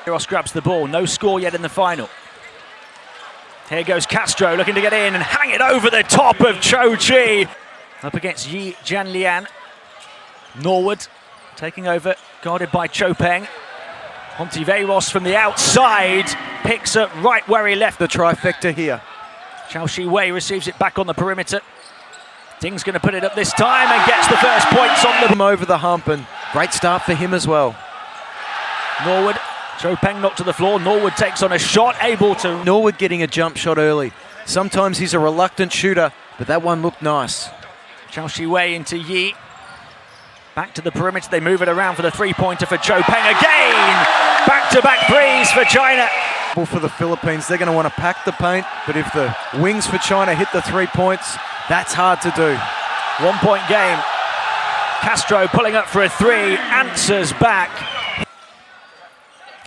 Ross grabs the ball, no score yet in the final. Here goes Castro looking to get in and hang it over the top of Cho Chi. Up against Yi Jianlian. Norwood taking over, guarded by Cho Peng. Hontiveros from the outside, picks up right where he left. The trifecta here. Chao Shi Wei receives it back on the perimeter. Ding's going to put it up this time and gets the first points on the... Over the hump, and great start for him as well. Norwood, Cho Peng knocked to the floor. Norwood takes on a shot, able to... Norwood getting a jump shot early. Sometimes he's a reluctant shooter, but that one looked nice. Chao Shi Wei into Yi. Back to the perimeter, they move it around for the three-pointer for Cho Peng again! Back-to-back threes for China. For the Philippines, they're going to want to pack the paint, but if the wings for China hit the 3 points, that's hard to do. 1 point game. Castro pulling up for a three, answers back.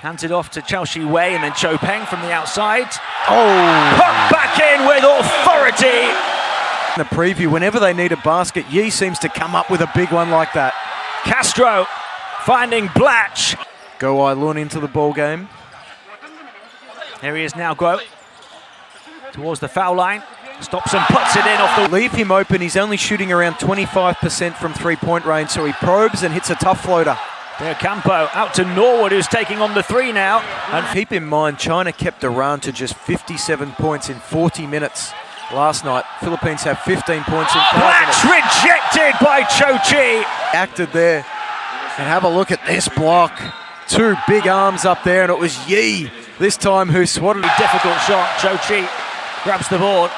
Hands it off to Chao Shi Wei and then Cho Peng from the outside. Oh! Put back in with authority. In the preview, whenever they need a basket, Yi seems to come up with a big one like that. Castro finding Blatch. Go Ailun into the ball game. Here he is now, Guo. Towards the foul line. Stops and puts it in off the... Leave him open. He's only shooting around 25% from three-point range, so he probes and hits a tough floater. De Campo out to Norwood, who's taking on the three now. And keep in mind, China kept Iran to just 57 points in 40 minutes last night. Philippines have 15 points in 5 Blatch minutes. rejected by Cho Chi. Acted there. And have a look at this block. Two big arms up there, and it was Yi this time who swatted. Difficult shot. Cho Chi grabs the board.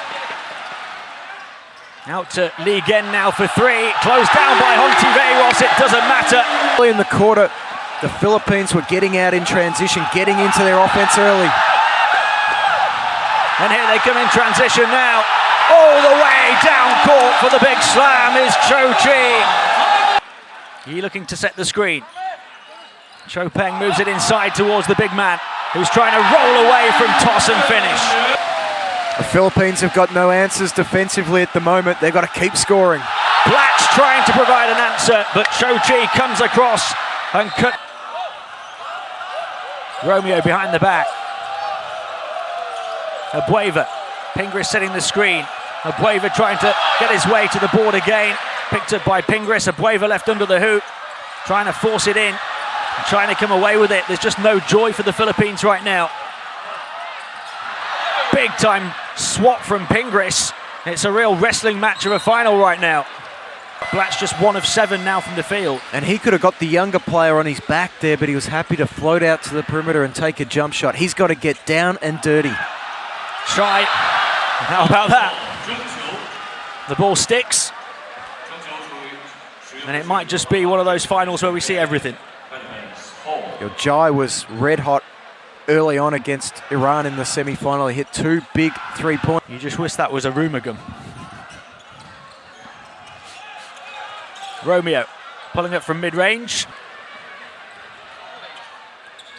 Out to Li Gen now for three. Closed down by Hontiveros. It doesn't matter. In the quarter, the Philippines were getting out in transition, getting into their offense early. And here they come in transition now. All the way down court for the big slam is Cho Chi. Yi looking to set the screen. Cho Peng moves it inside towards the big man, who's trying to roll away from toss and finish. The Philippines have got no answers defensively at the moment. They've got to keep scoring. Blatch trying to provide an answer, but Cho Chi comes across and cut. Romeo behind the back. Abueva. Pingris setting the screen. Abueva trying to get his way to the board again. Picked up by Pingris. Abueva left under the hoop. Trying to force it in. Trying to come away with it. There's just no joy for the Philippines right now. Big time swat from Pingris. It's a real wrestling match of a final right now. Blatch just 1 of 7 now from the field. And he could have got the younger player on his back there, but he was happy to float out to the perimeter and take a jump shot. He's got to get down and dirty. Try. How about that? The ball sticks. And it might just be one of those finals where we see everything. Jai was red hot early on against Iran in the semi-final. He hit 2 big 3-point. You just wish that was a rumour gum. Romeo pulling up from mid-range.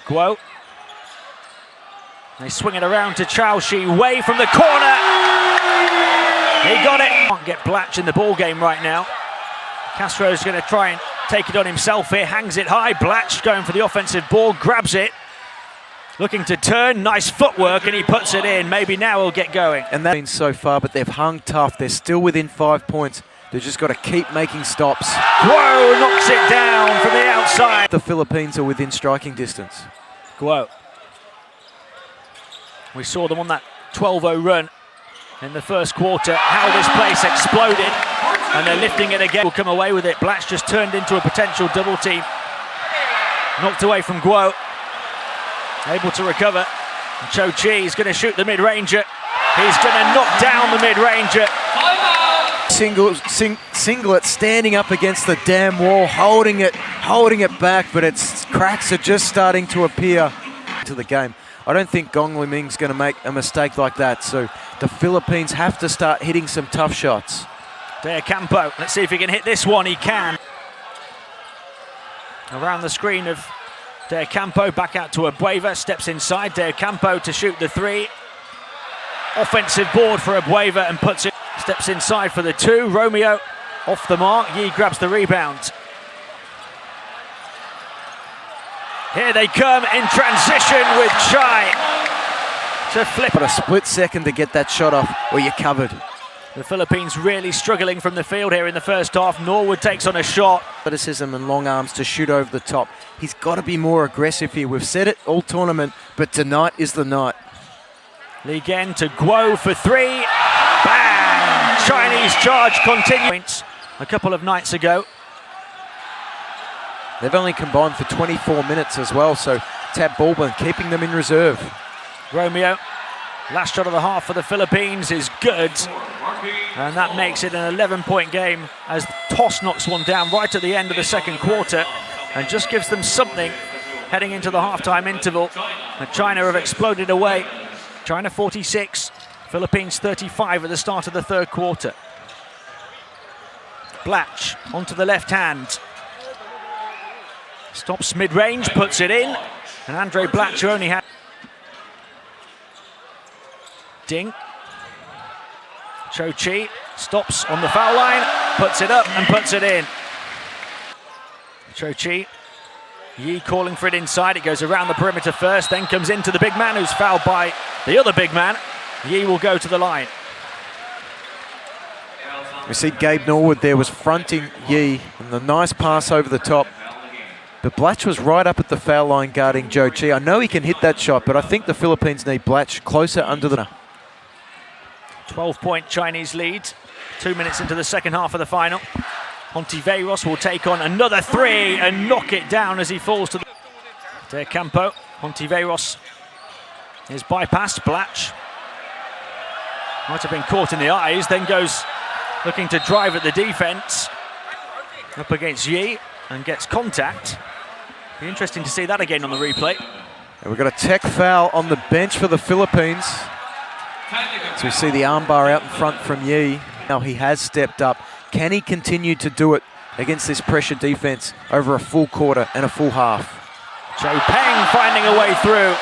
Guo. They swing it around to Chao Shi Wei from the corner. He got it. Can't get Blatch in the ball game right now. Castro's going to try and take it on himself here. Hangs it high. Blatch going for the offensive ball. Grabs it. Looking to turn, nice footwork, and he puts it in. Maybe now he'll get going. And that's been so far, but they've hung tough. They're still within 5 points. They've just got to keep making stops. Guo knocks it down from the outside. The Philippines are within striking distance. Guo. We saw them on that 12-0 run in the first quarter. How this place exploded, and they're lifting it again. Will come away with it. Blatch just turned into a potential double team. Knocked away from Guo. Able to recover. And Cho Chi is going to shoot the mid-ranger. He's going to knock down the mid-ranger. Singlet standing up against the damn wall, holding it back, but its cracks are just starting to appear to the game. I don't think Gong Li Ming's going to make a mistake like that, so the Philippines have to start hitting some tough shots. De Campo, let's see if he can hit this one. He can. Around the screen of De Campo, back out to Abueva, steps inside. De Campo to shoot the three. Offensive board for Abueva and puts it. Steps inside for the two. Romeo off the mark. Yi grabs the rebound. Here they come in transition with Chai to flip. But a split second to get that shot off, or you're covered. The Philippines really struggling from the field here in the first half. Norwood takes on a shot. Athleticism and long arms to shoot over the top. He's got to be more aggressive here. We've said it all tournament, but tonight is the night. Lee Gen to Guo for three. Bang! Chinese charge continues. A couple of nights ago. They've only combined for 24 minutes as well, so Tab Baldwin keeping them in reserve. Romeo, last shot of the half for the Philippines is good. And that makes it an 11-point game as Toss knocks one down right at the end of the second quarter and just gives them something heading into the halftime interval. And China have exploded away. China 46, Philippines 35 at the start of the third quarter. Blatch onto the left hand. Stops mid-range, puts it in. And Andre Blatch only had... Ding. Cho Chi stops on the foul line, puts it up and puts it in. Cho Chi. Yi calling for it inside. It goes around the perimeter first, then comes into the big man who's fouled by the other big man. Yi will go to the line. We see Gabe Norwood there was fronting Yi, and the nice pass over the top. But Blatch was right up at the foul line guarding Joe Chi. I know he can hit that shot, but I think the Philippines need Blatch closer under the... 12-point Chinese lead. 2 minutes into the second half of the final. Hontiveros will take on another three and knock it down as he falls to the... De Campo. Hontiveros is bypassed. Blatch might have been caught in the eyes, then goes looking to drive at the defense. Up against Yi and gets contact. Be interesting to see that again on the replay. And we've got a tech foul on the bench for the Philippines. So we see the armbar out in front from Yi. Now he has stepped up. Can he continue to do it against this pressure defense over a full quarter and a full half? Cho Peng finding a way through.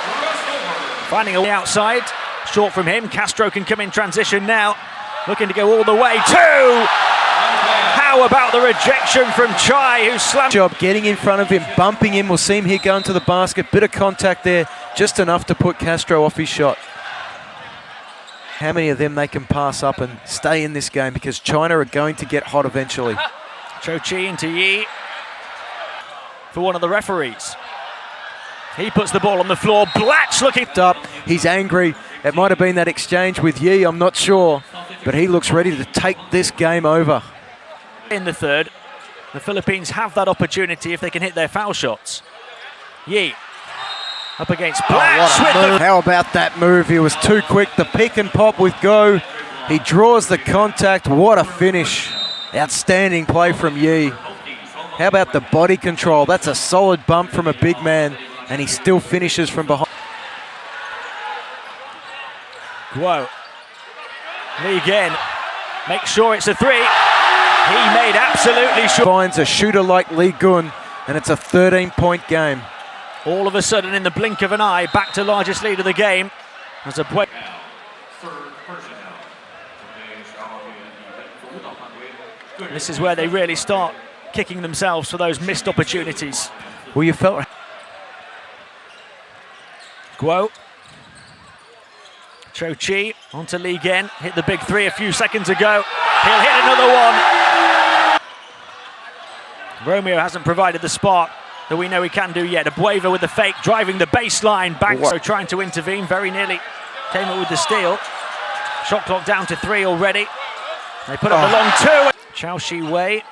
Finding a way outside. Short from him. Castro can come in transition now. Looking to go all the way. Two! How about the rejection from Chai, who slammed... Job getting in front of him, bumping him. We'll see him here going to the basket. Bit of contact there, just enough to put Castro off his shot. How many of them they can pass up and stay in this game, because China are going to get hot eventually. Cho Chi into Yi for one of the referees. He puts the ball on the floor. Blatch looking up. He's angry. It might have been that exchange with Yi, I'm not sure. But he looks ready to take this game over. In the third, the Philippines have that opportunity if they can hit their foul shots. Yi up against Blatch. How about that move? He was too quick. The pick and pop with Go. He draws the contact. What a finish. Outstanding play from Yi. How about the body control? That's a solid bump from a big man, and he still finishes from behind. Guo. Lee again. Make sure it's a three. He made absolutely sure. Finds a shooter like Lee Gun, and it's a 13-point game. All of a sudden, in the blink of an eye, back to largest lead of the game. As a This is where they really start kicking themselves for those missed opportunities. Well, you felt... Guo. Cho Chi onto Lee Gen. Hit the big three a few seconds ago. He'll hit another one. Romeo hasn't provided the spark that we know he can do yet. Abueva with the fake, driving the baseline. Banks trying to intervene, very nearly came up with the steal. Shot clock down to 3 already. They put up the long two. Chao Shi Wei.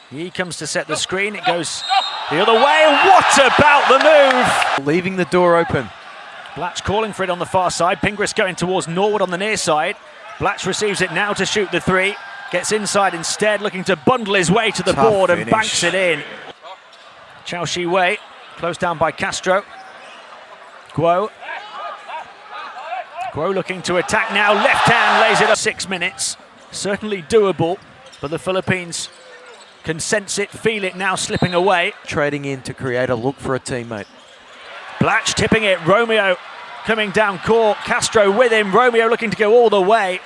He comes to set the screen. It goes the other way. What about the move? Leaving the door open. Blatch calling for it on the far side. Pingris going towards Norwood on the near side. Blatch receives it now to shoot the three. Gets inside instead, looking to bundle his way to the board and banks it in. Chao Shi Wei, closed down by Castro. Guo. Guo looking to attack now. Left hand lays it up. 6 minutes. Certainly doable, but the Philippines can sense it, feel it now slipping away. Trading in to create a look for a teammate. Blatch tipping it. Romeo coming down court. Castro with him. Romeo looking to go all the way.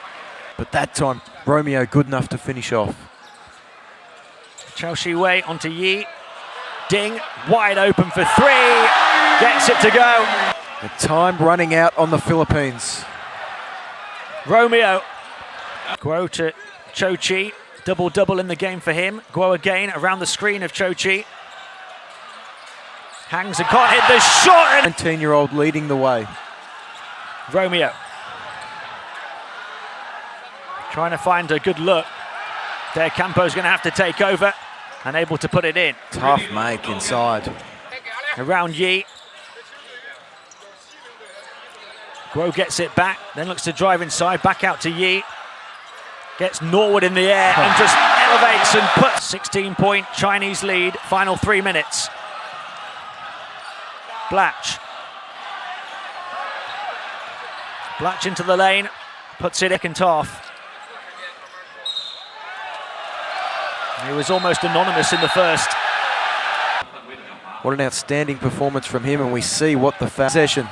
But that time, Romeo good enough to finish off. Chao Shi Wei onto Yi. Ding, wide open for three, gets it to go. The time running out on the Philippines. Romeo, Guo to Cho Chi, double-double in the game for him. Guo again around the screen of Cho Chi. Hangs and can't hit the shot. 19-year-old leading the way. Romeo trying to find a good look. Del Campo's going to have to take over and able to put it in. Tough make inside. Around Yi. Guo gets it back, then looks to drive inside, back out to Yi. Gets Norwood in the air and just elevates and puts 16-point Chinese lead, final 3 minutes. Blatch. Blatch into the lane, puts it second half. He was almost anonymous in the first. What an outstanding performance from him, and we see what the possession.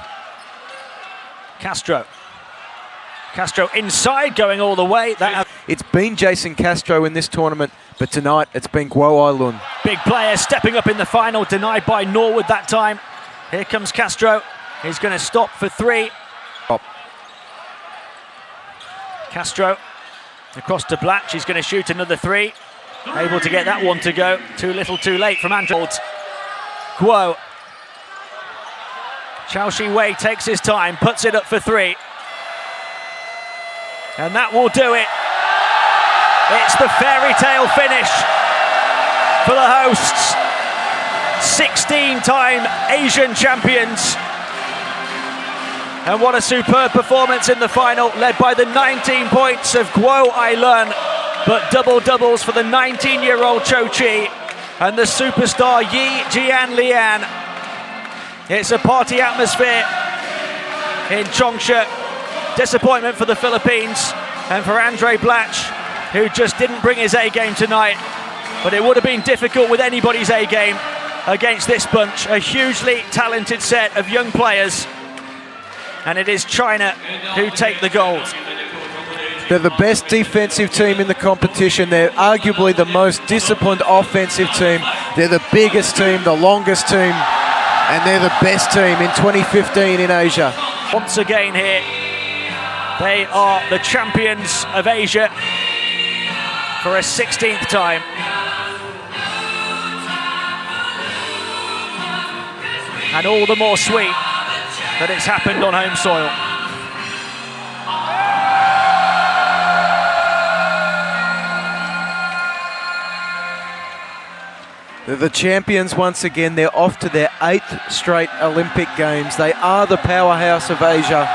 Castro. Castro inside, going all the way. It's been Jason Castro in this tournament, but tonight it's been Guo Ai-Lun. Big player stepping up in the final, denied by Norwood that time. Here comes Castro. He's going to stop for three. Castro across to Blatch. He's going to shoot another three. Able to get that one to go. Too little, too late from Andrew. Guo. Chao Shi Wei takes his time, puts it up for three. And that will do it. It's the fairy tale finish for the hosts. 16-time Asian champions. And what a superb performance in the final, led by the 19 points of Guo Ai-Lun, but double-doubles for the 19-year-old Cho Chi and the superstar Yi Jian Lian. It's a party atmosphere in Changsha. Disappointment for the Philippines and for Andre Blatch, who just didn't bring his A-game tonight. But it would have been difficult with anybody's A-game against this bunch. A hugely talented set of young players. And it is China who take the gold. They're the best defensive team in the competition. They're arguably the most disciplined offensive team. They're the biggest team, the longest team, and they're the best team in 2015 in Asia. Once again here, they are the champions of Asia for a 16th time. And all the more sweet that it's happened on home soil. They're the champions once again. They're off to their 8th straight Olympic Games. They are the powerhouse of Asia.